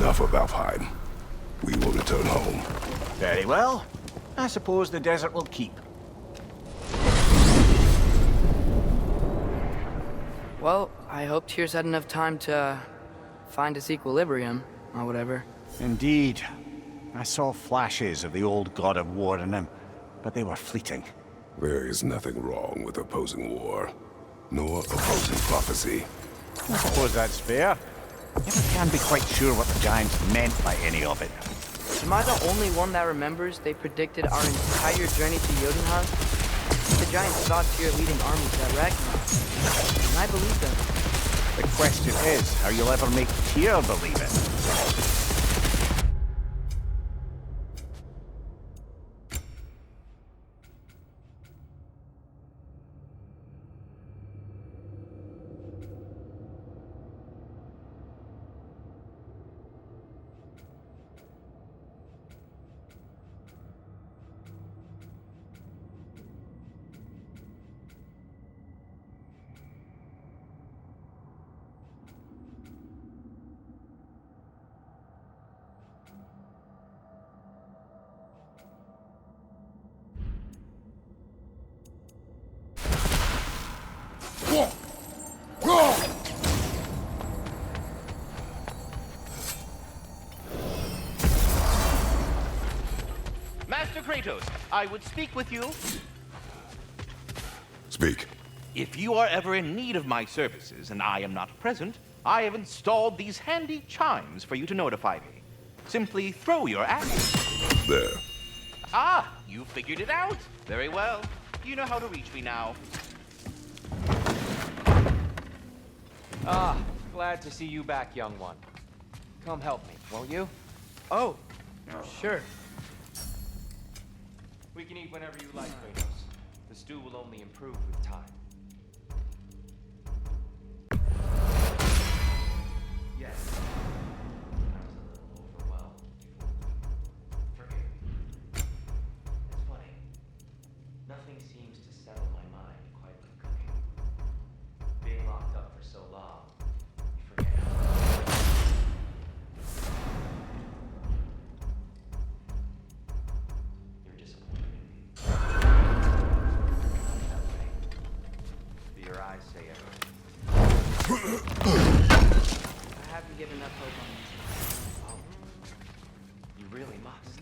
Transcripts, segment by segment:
Enough of Alfheim. We will return home. Very well. I suppose the desert will keep. Well, I hope Tyr's had enough time to find his equilibrium, or whatever. Indeed. I saw flashes of the old God of War in him, but they were fleeting. There is nothing wrong with opposing war, nor opposing prophecy. I suppose that's fair. Never can be quite sure what the Giants meant by any of it. Am I the only one that remembers they predicted our entire journey to Jotunheim? The Giants saw Tyr leading armies at Ragnarok, and I believe them. The question is how you'll ever make Tyr believe it. Master Kratos, I would speak with you. Speak. If you are ever in need of my services and I am not present, I have installed these handy chimes for you to notify me. Simply throw your axe. There. Ah, you figured it out. Very well. You know how to reach me now. Ah, glad to see you back, young one. Come help me, won't you? Oh, sure. We can eat whenever you like, Kratos. The stew will only improve with time. Yes. I was a little overwhelmed before. Forgive me. It's funny. Nothing seems to settle my mind quite like cooking. Being locked up for so long, you forget. You're disappointed in me. That way. Do your eyes say everything? I haven't given up hope on this. Oh. You really must.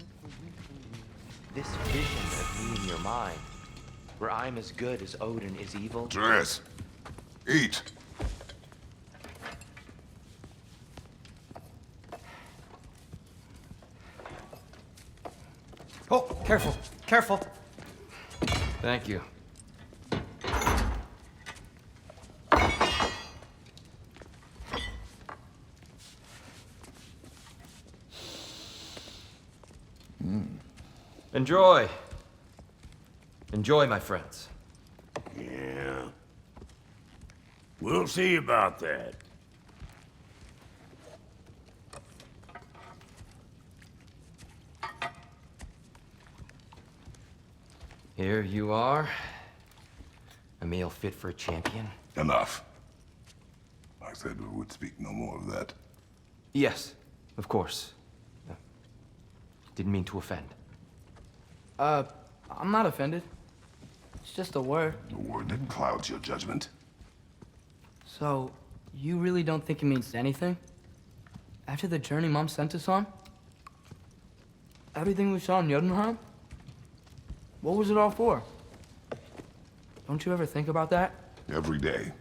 This vision of me in your mind, where I'm as good as Odin is evil. Dress. Eat. Oh, careful, careful. Thank you. Enjoy. Enjoy, my friends. Yeah. We'll see about that. Here you are. A meal fit for a champion. Enough. I said we would speak no more of that. Yes, of course. Didn't mean to offend. I'm not offended. It's just a word. A word that clouds your judgment. So, you really don't think it means anything? After the journey Mom sent us on? Everything we saw in Jotunheim? What was it all for? Don't you ever think about that? Every day.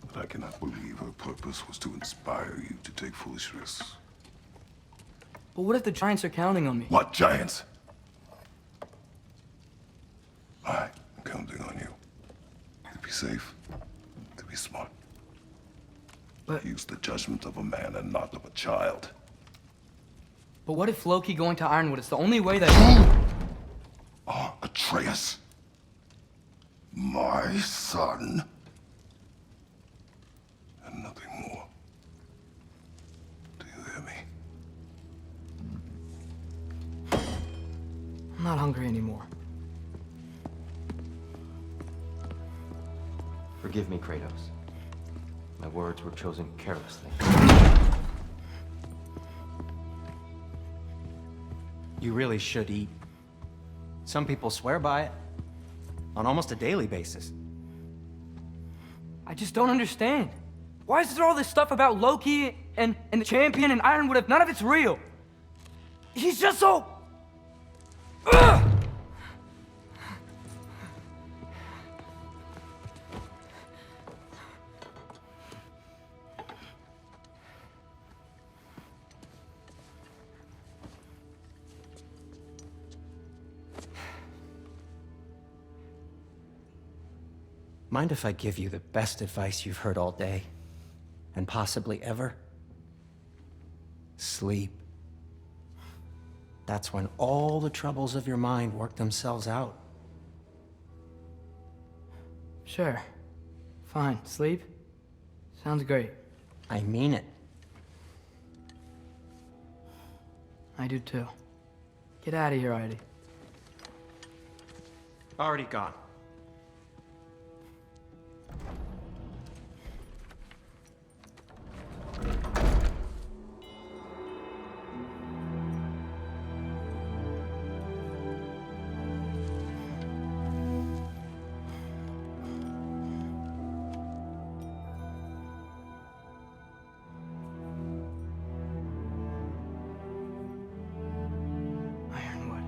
But I cannot believe her purpose was to inspire you to take foolish risks. But what if the Giants are counting on me? What giants? I'm counting on you. To be safe, to be smart. But- Use the judgment of a man and not of a child. But what if Loki going to Ironwood is the only way that... Atreus. My son. And nothing more. Do you hear me? I'm not hungry anymore. Forgive me, Kratos. My words were chosen carelessly. You really should eat. Some people swear by it. On almost a daily basis. I just don't understand. Why is there all this stuff about Loki and the champion and Ironwood if none of it's real? He's just so... Ugh! Mind if I give you the best advice you've heard all day? And possibly ever? Sleep. That's when all the troubles of your mind work themselves out. Sure. Fine. Sleep? Sounds great. I mean it. I do too. Get out of here, Heidi. Already gone. Ironwood.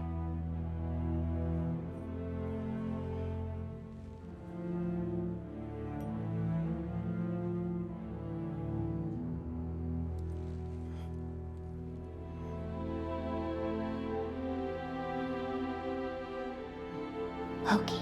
Loki.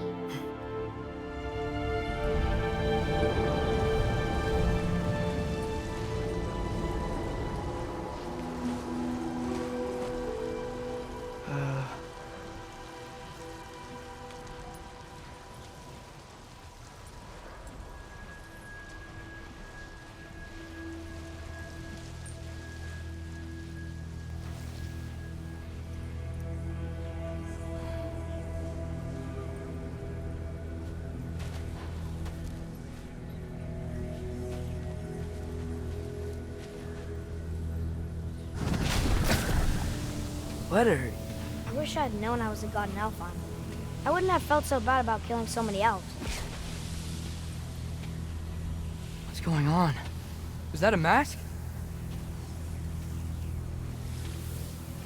Letter. I wish I'd known I was a god in Alfheim. I wouldn't have felt so bad about killing so many elves. What's going on? Was that a mask?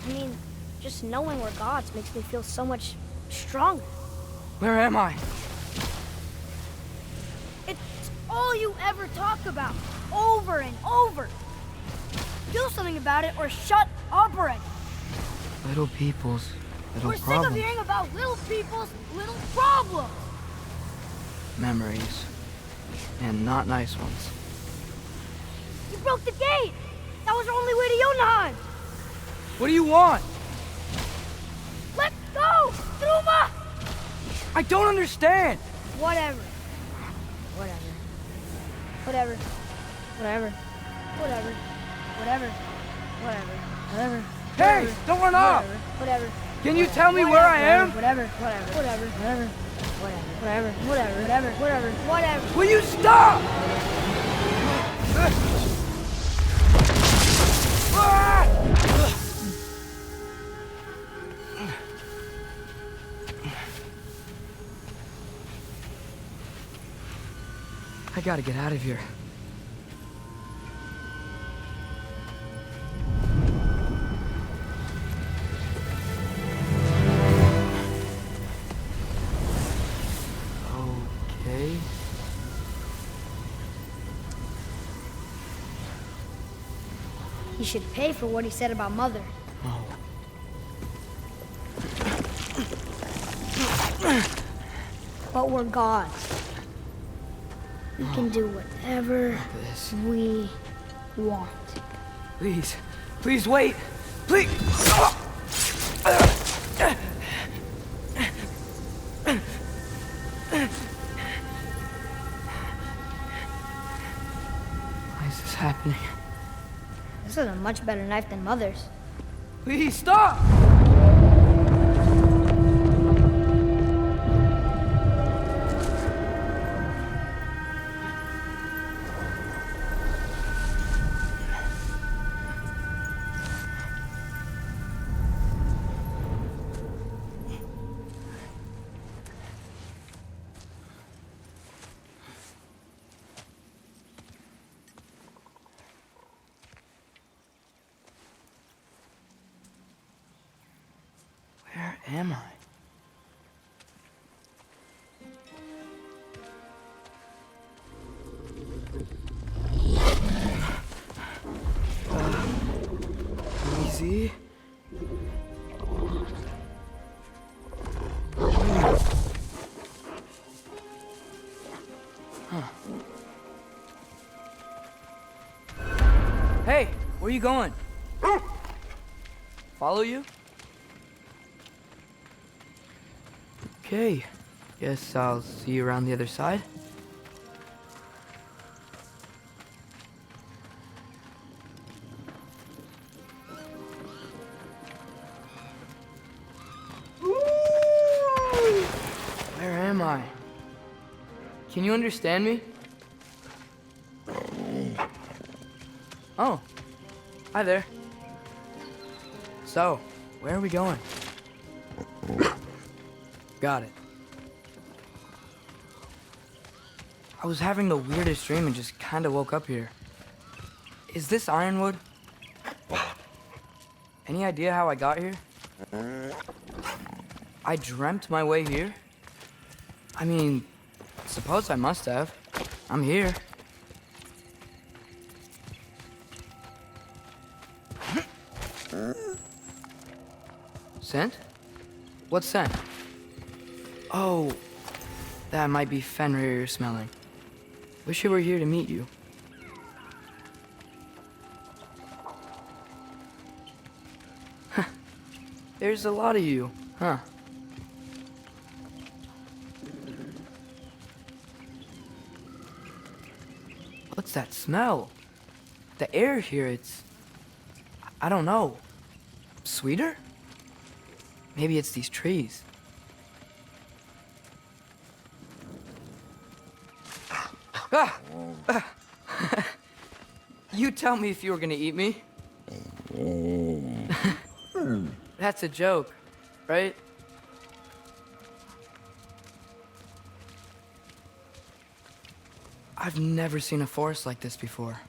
I mean, just knowing we're gods makes me feel so much stronger. Where am I? It's all you ever talk about, over and over. Do something about it or shut up already. Little people's little We're sick problems. of hearing about little people's little problems. Memories. And not nice ones. You broke the gate. That was our only way to Jotunheim. What do you want? Let's go, Truma! I don't understand. Whatever. Whatever. Whatever. Whatever. Whatever. Whatever. Whatever. Whatever. Hey, don't run off. Whatever. Can you tell me where I am? Whatever. Whatever. Whatever. Whatever. Whatever. Whatever. Whatever. Whatever. Whatever. Will you stop? I gotta get out of here. Okay. He should pay for what he said about Mother. Oh. But we're gods. We can do whatever This. we want. Please. Please wait. Please. Why is this happening? This is a much better knife than Mother's. Please stop! am I? Easy. Hey, where you going? Follow you? Okay, guess I'll see you around the other side. Where am I? Can you understand me? Oh, hi there. So, where are we going? Got it. I was having the weirdest dream and just kind of woke up here. Is this Ironwood? Any idea how I got here? I dreamt my way here? I mean, suppose I must have. I'm here. Scent? What scent? Oh, that might be Fenrir you're smelling. Wish I were here to meet you. There's a lot of you, huh? What's that smell? The air here, I don't know. Sweeter? Maybe it's these trees. You tell me if you were gonna eat me. That's a joke, right? I've never seen a forest like this before.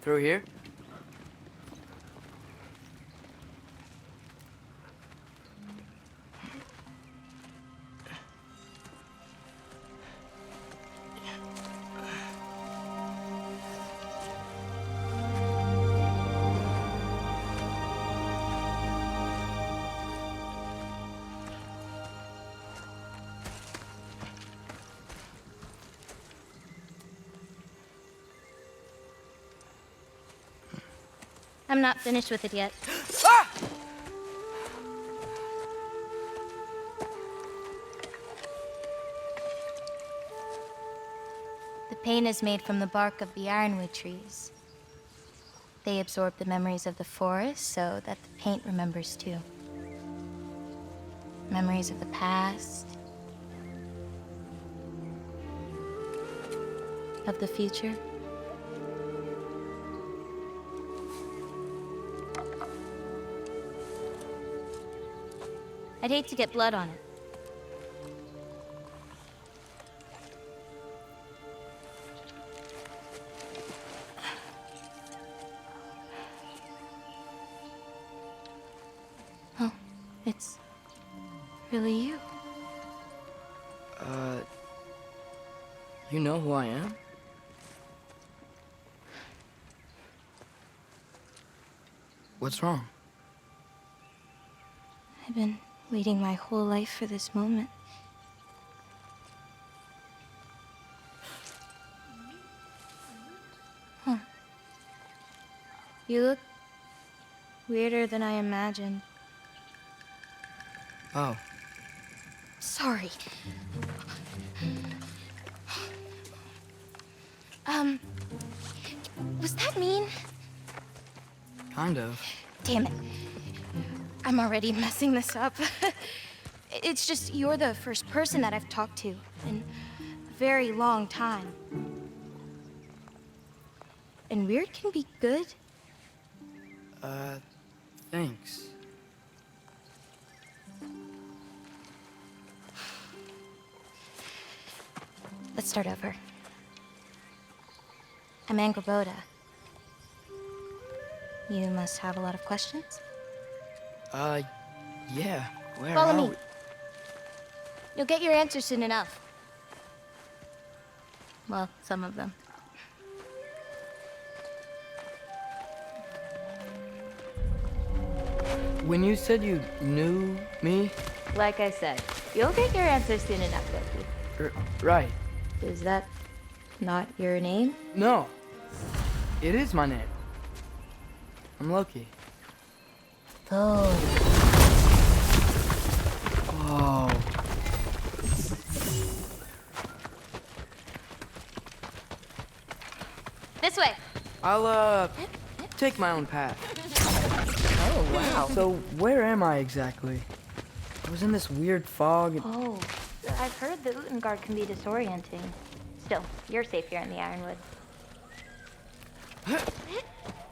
Through here? I'm not finished with it yet. The paint is made from the bark of the ironwood trees. They absorb the memories of the forest so that the paint remembers too. Memories of the past, of the future. I'd hate to get blood on it. Oh, it's really you. You know who I am? What's wrong? I've been waiting my whole life for this moment. You look weirder than I imagined. Oh. Sorry. Was that mean? Kind of. Damn it. I'm already messing this up. It's just you're the first person that I've talked to in a very long time. And weird can be good. Thanks. Let's start over. I'm Angrboda. You must have a lot of questions? Yeah. Where Follow are me. we? You'll get your answers soon enough. Well, some of them. When you said you knew me? Like I said, you'll get your answers soon enough, Loki. Right. Is that not your name? No. It is my name. I'm Loki. Oh. Oh. This way. I'll, take my own path. Oh, wow. So, where am I exactly? I was in this weird fog and... Oh, I've heard the Utengard can be disorienting. Still, you're safe here in the Ironwood.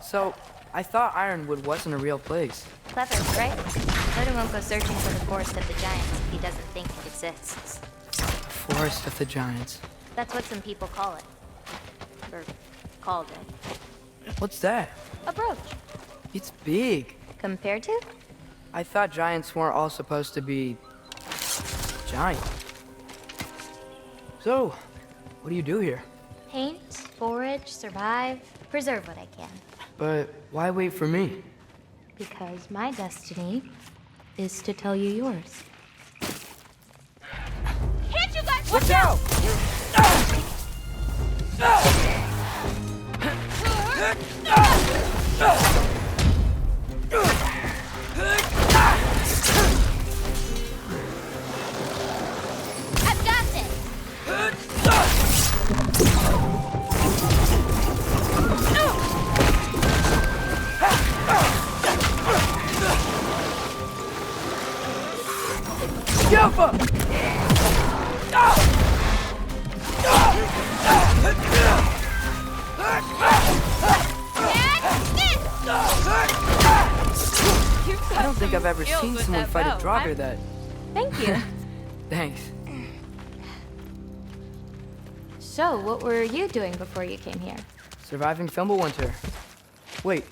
So, I thought Ironwood wasn't a real place. Clever, right? Odin won't go searching for the Forest of the Giants if he doesn't think it exists. The Forest of the Giants. That's what some people call it. Or called it. What's that? A brooch. It's big. Compared to? I thought giants weren't all supposed to be... giant. So, what do you do here? Paint, forage, survive, preserve what I can. But why wait for me? Because my destiny is to tell you yours. Can't you guys Watch out! I've got this! Yelpa! I don't think I've ever seen someone fight a Draugr that... Thank you. Thanks. So, what were you doing before you came here? Surviving Fimbulwinter. Wait,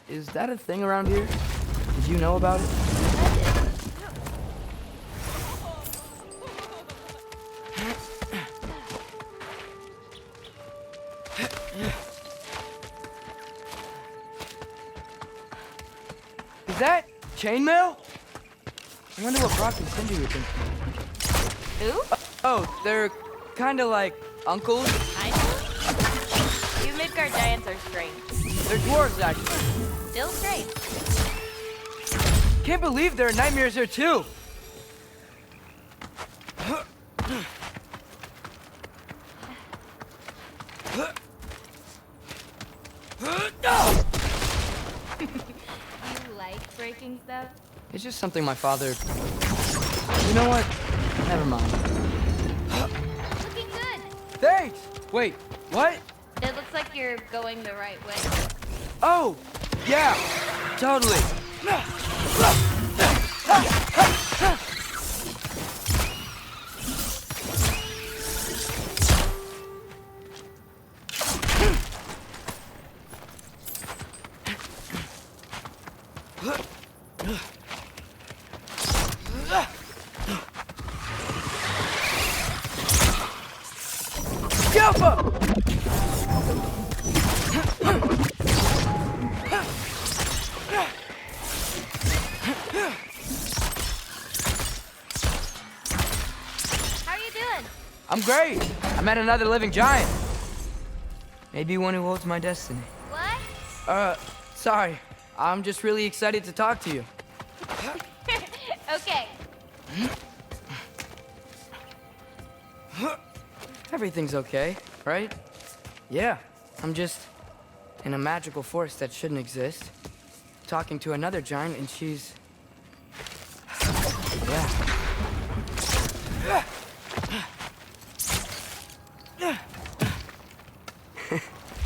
is that a thing around here? Did you know about it? Is that chainmail? I wonder what Brock and Cindy would think. Who? Oh, they're kind of like uncles. I know. You Midgard giants are strange. They're dwarves, actually. Still strange. Can't believe there are nightmares here, too. You like breaking stuff? It's just something my father... You know what? Never mind. Looking good. Thanks! Wait, what? It looks like you're going the right way. Oh, yeah, totally. Yelpa! How are you doing? I'm great. I met another living giant. Maybe one who holds my destiny. What? Sorry, I'm just really excited to talk to you. Okay. Everything's okay, right? Yeah, I'm just in a magical forest that shouldn't exist. Talking to another giant and she's... Yeah.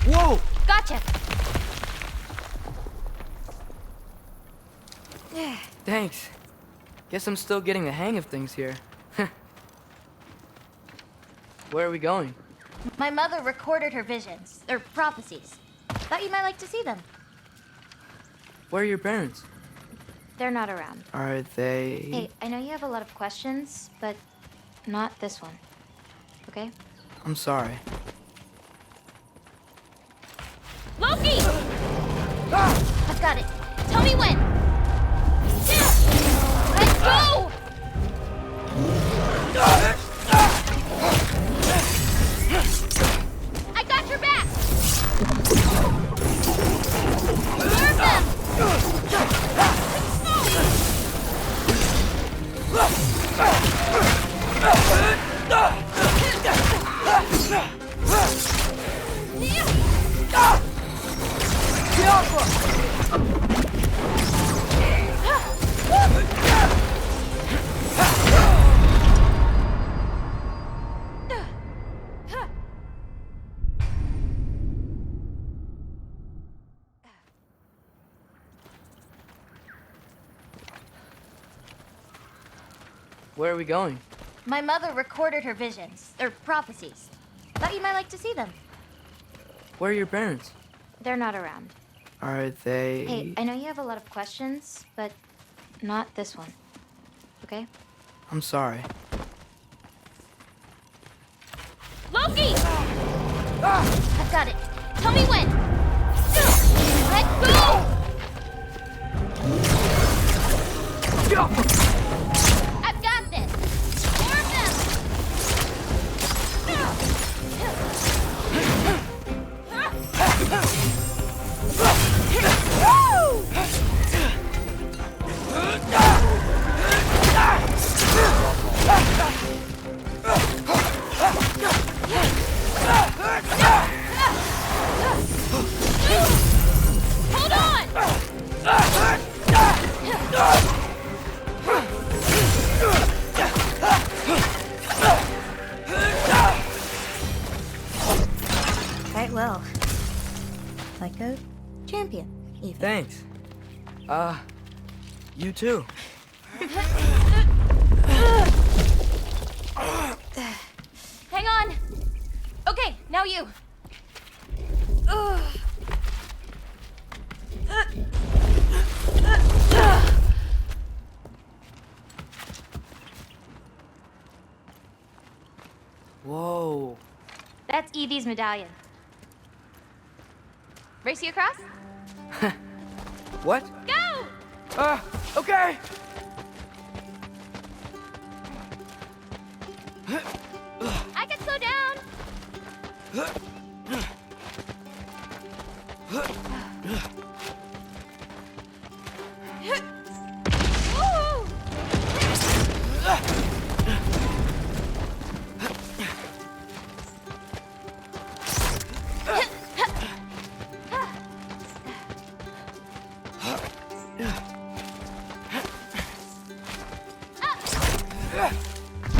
Whoa! Gotcha. Thanks. Guess I'm still getting the hang of things here. Where are we going? My mother recorded her visions, or prophecies. Thought you might like to see them. Where are your parents? They're not around. Are they... Hey, I know you have a lot of questions, but not this one. Okay? I'm sorry. Loki! I've got it. Tell me when. Let's go! I got your back! Serve them! Where are we going? My mother recorded her visions, or prophecies. Thought you might like to see them. Where are your parents? They're not around. Are they... Hey, I know you have a lot of questions, but not this one. Okay? I'm sorry. Loki! I've got it. Tell me when. Let's go! I've got this. Serve Hold on! Quite well. Like a champion, even. Thanks. You too. Hang on. Okay, now you. Whoa. That's Evie's medallion. Race you across? What? Go! Okay. I can slow down. Woo!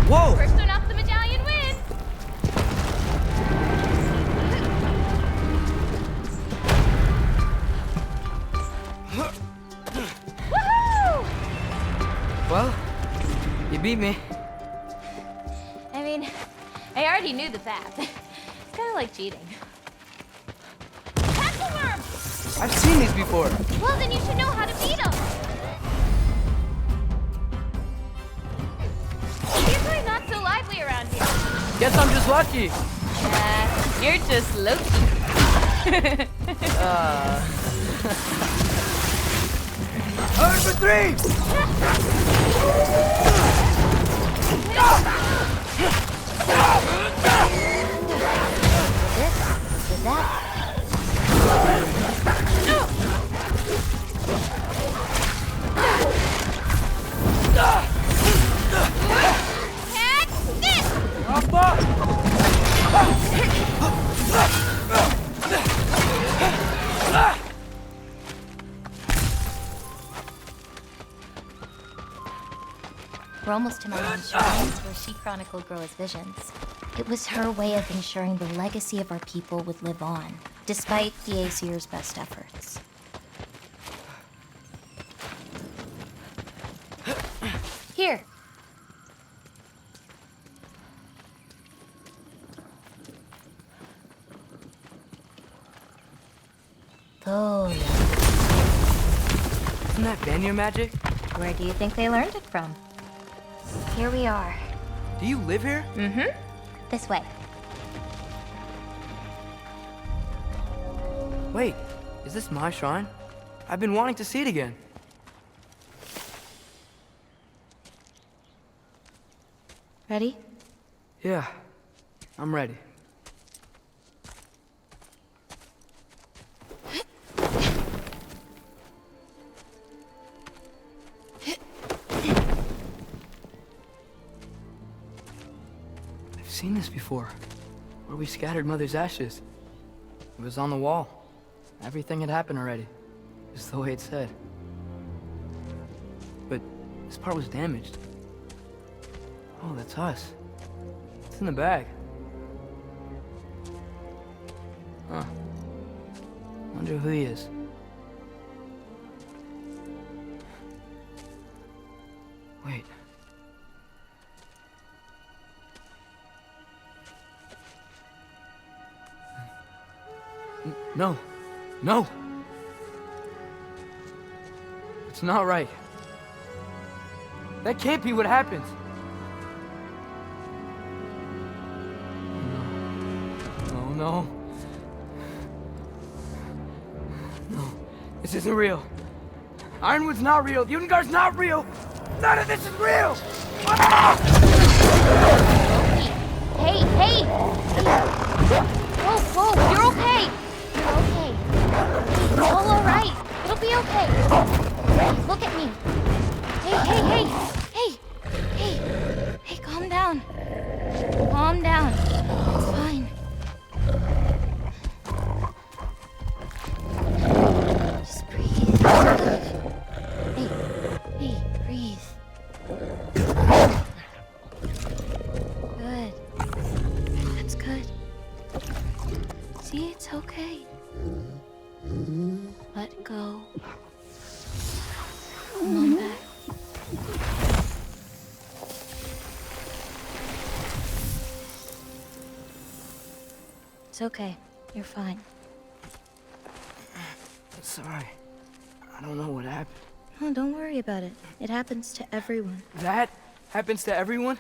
Whoa! First one off the medallion wins. Woohoo! Well, you beat me. I mean, I already knew the path. It's kind of like cheating. Pencil worm! I've seen these before. Well, then you should know how to beat them. Usually not so lively around here. Guess I'm just lucky. You're just Loki. Over for three! This is that. almost to my mom's shrines, where she chronicled Groa's visions. It was her way of ensuring the legacy of our people would live on, despite the Aesir's best efforts. Here. Oh, yeah. Isn't that Vanir magic? Where do you think they learned it from? Here we are. Do you live here? Mm-hmm. This way. Wait, is this my shrine? I've been wanting to see it again. Ready? Yeah, I'm ready. I've seen this before, where we scattered Mother's ashes. It was on the wall. Everything had happened already, just the way it said. But this part was damaged. Oh, that's us. It's in the bag. Huh. Wonder who he is. Wait. No. No! It's not right. That can't be what happens. No. No. This isn't real. Ironwood's not real. Yungar's not real. None of this is real! Ah! Hey! Whoa, you're okay! You're okay. It's all alright. It'll be okay. Look at me. Hey, calm down. Calm down. It's fine. Just breathe. Hey, breathe. Good. That's good. See, it's okay. Let go. Come on back. It's okay. You're fine. Sorry. I don't know what happened. Oh, don't worry about it. It happens to everyone. That happens to everyone?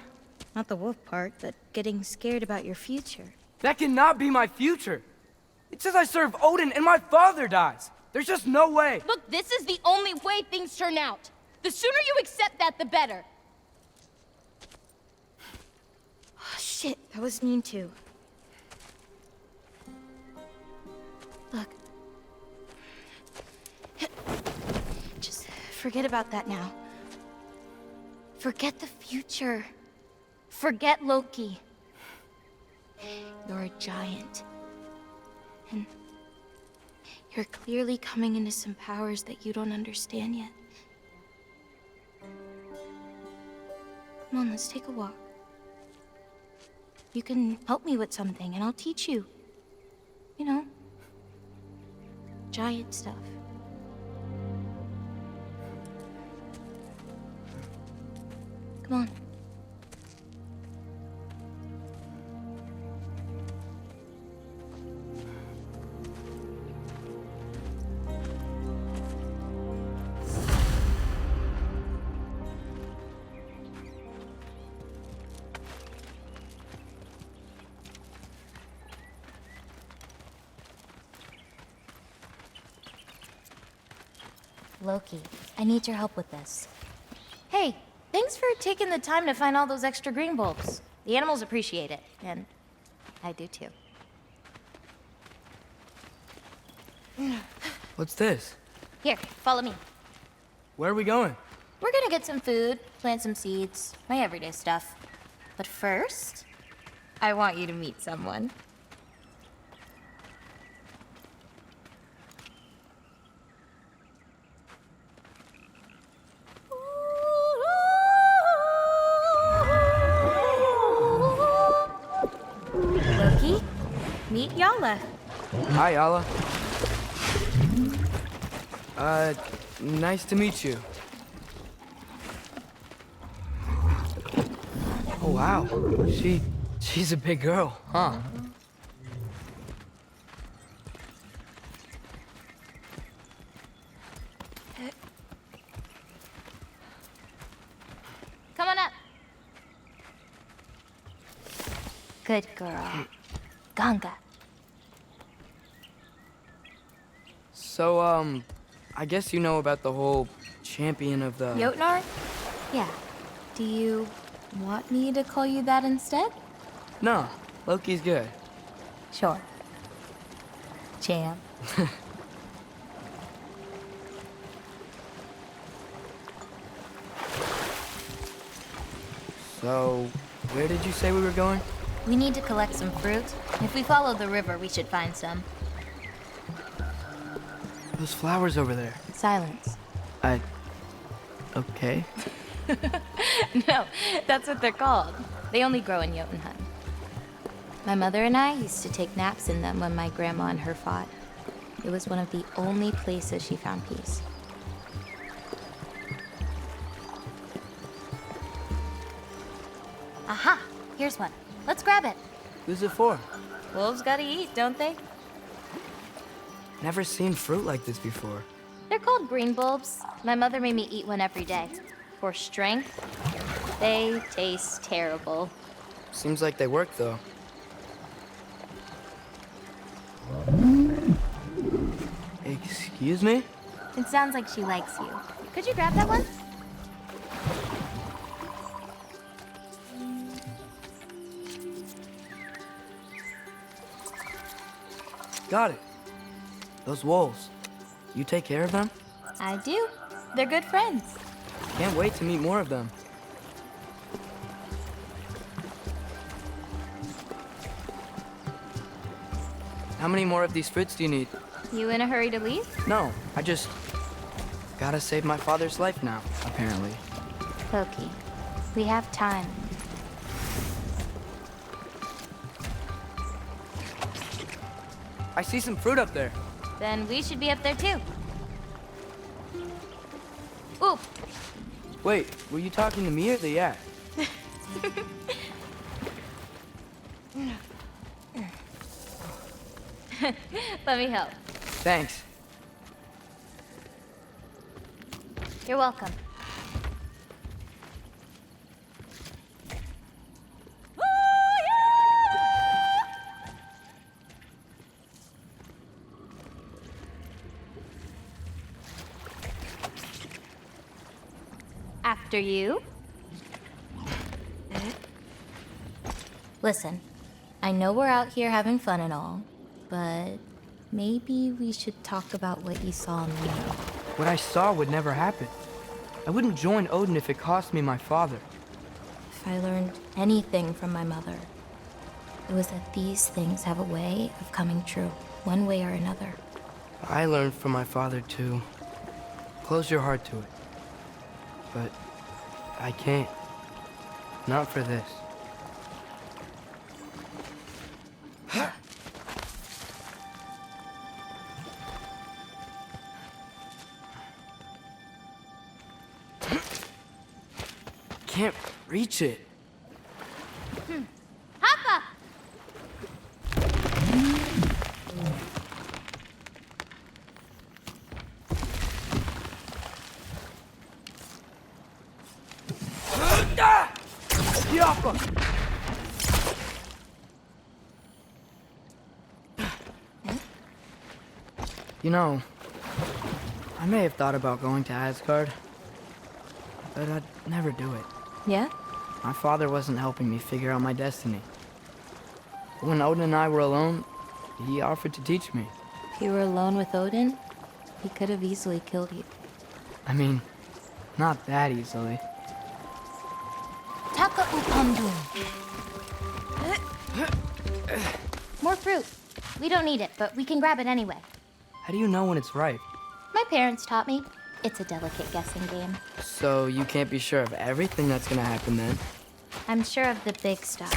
Not the wolf part, but getting scared about your future. That cannot be my future. It says I serve Odin and my father dies. There's just no way. Look, this is the only way things turn out. The sooner you accept that, the better. Oh, shit, that was mean too. Look. Just forget about that now. Forget the future. Forget Loki. You're a giant. And you're clearly coming into some powers that you don't understand yet. Come on, let's take a walk. You can help me with something, and I'll teach you. You know, giant stuff. Come on. Loki, I need your help with this. Hey, thanks for taking the time to find all those extra green bulbs. The animals appreciate it, and I do too. What's this? Here, follow me. Where are we going? We're gonna get some food, plant some seeds, my everyday stuff. But first, I want you to meet someone. Meet Yala. Hi, Yala. Nice to meet you. Oh, wow. She's a big girl, huh? Come on up. Good girl. Ganga. So, I guess you know about the whole champion of the... Jotnar? Yeah. Do you want me to call you that instead? No, Loki's good. Sure. Champ. So, where did you say we were going? We need to collect some fruit. If we follow the river, we should find some. Those flowers over there. Silence. Okay. No, that's what they're called. They only grow in Jotunheim. My mother and I used to take naps in them when my grandma and her fought. It was one of the only places she found peace. Aha! Here's one. Let's grab it. Who's it for? Wolves gotta eat, don't they? Never seen fruit like this before. They're called green bulbs. My mother made me eat one every day. For strength, they taste terrible. Seems like they work, though. Excuse me? It sounds like she likes you. Could you grab that one? Got it. Those wolves. You take care of them? I do. They're good friends. Can't wait to meet more of them. How many more of these fruits do you need? You in a hurry to leave? No, I just gotta save my father's life now, apparently. Loki, we have time. I see some fruit up there. Then we should be up there too. Ooh, Wait, were you talking to me or the yak? let me help. Thanks. You're welcome. After you. Listen, I know we're out here having fun and all, but maybe we should talk about what you saw in the mirror. What I saw would never happen. I wouldn't join Odin if it cost me my father. If I learned anything from my mother, it was that these things have a way of coming true, one way or another. I learned from my father too. Close your heart to it. But I can't. Not for this. Can't reach it. Hoppa! You know, I may have thought about going to Asgard, but I'd never do it. Yeah? My father wasn't helping me figure out my destiny. When Odin and I were alone, he offered to teach me. If you were alone with Odin, he could have easily killed you. I mean, not that easily. Taka upandun. More fruit. We don't need it, but we can grab it anyway. How do you know when it's ripe? My parents taught me. It's a delicate guessing game. So you can't be sure of everything that's gonna happen then? I'm sure of the big stuff.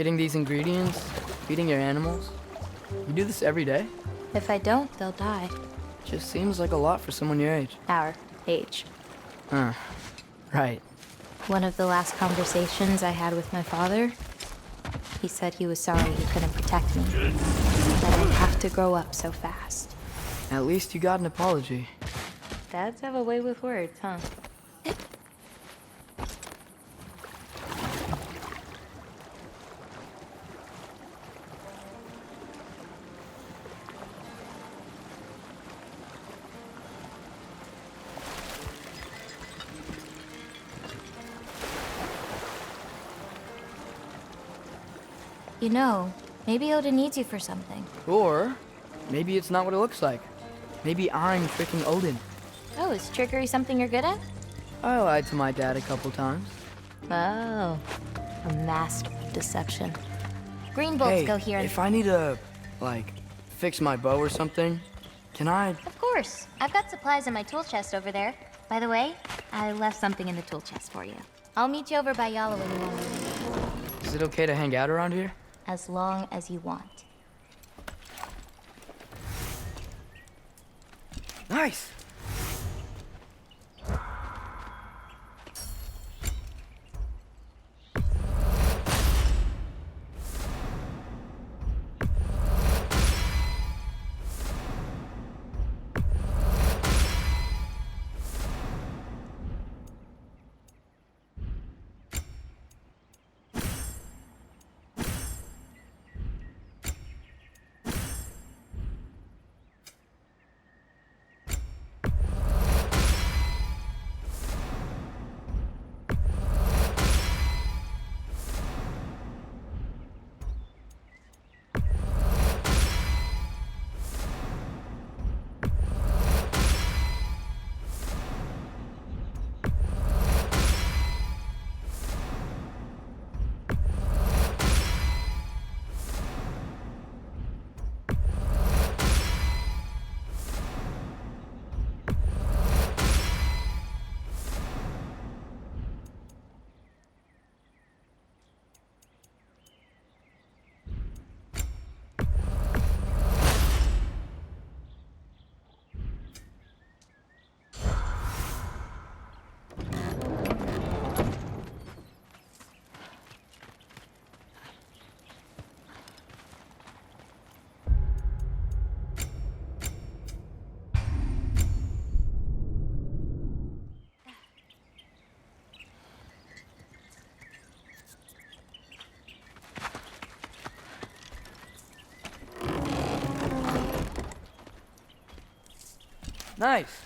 Getting these ingredients, feeding your animals. You do this every day? If I don't, they'll die. Just seems like a lot for someone your age. Our age. Huh. Right. One of the last conversations I had with my father, he said he was sorry he couldn't protect me. That I'd have to grow up so fast. At least you got an apology. Dads have a way with words, huh? You know, maybe Odin needs you for something. Or maybe it's not what it looks like. Maybe I'm tricking Odin. Oh, is trickery something you're good at? I lied to my dad a couple times. Oh, a master of deception. Green bolts Hey, go here. if I need to, like, fix my bow or something, can I? Of course. I've got supplies in my tool chest over there. By the way, I left something in the tool chest for you. I'll meet you over by Yala when you want. Is it okay to hang out around here? As long as you want. Nice! Nice.